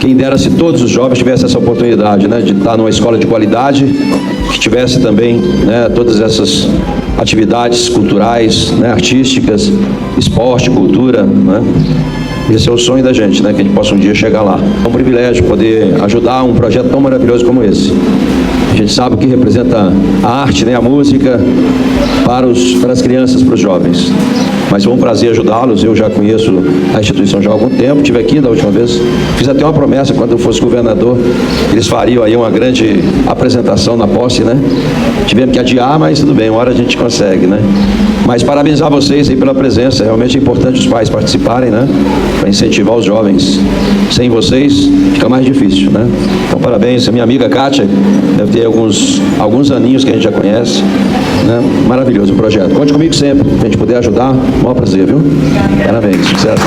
Quem dera se todos os jovens tivessem essa oportunidade, né, de estar numa escola de qualidade, que tivesse também, né, todas essas atividades culturais, né, artísticas, esporte, cultura, né? Esse é o sonho da gente, né, que a gente possa um dia chegar lá. É um privilégio poder ajudar um projeto tão maravilhoso como esse. A gente sabe o que representa a arte, né, a música para as crianças, para os jovens. Mas foi um prazer ajudá-los. Eu já conheço a instituição já há algum tempo. Estive aqui da última vez. Fiz até uma promessa quando eu fosse governador. Eles fariam aí uma grande apresentação na posse, né? Tivemos que adiar, mas tudo bem, uma hora a gente consegue, né? Mas parabenizar vocês aí pela presença. Realmente é importante os pais participarem, né? Para incentivar os jovens. Sem vocês fica mais difícil, né? Então parabéns. A minha amiga Kátia deve ter alguns aninhos que a gente já conhece, né? Maravilhoso o projeto. Conte comigo sempre, pra gente poder ajudar. Maior prazer, viu? Parabéns, sucesso.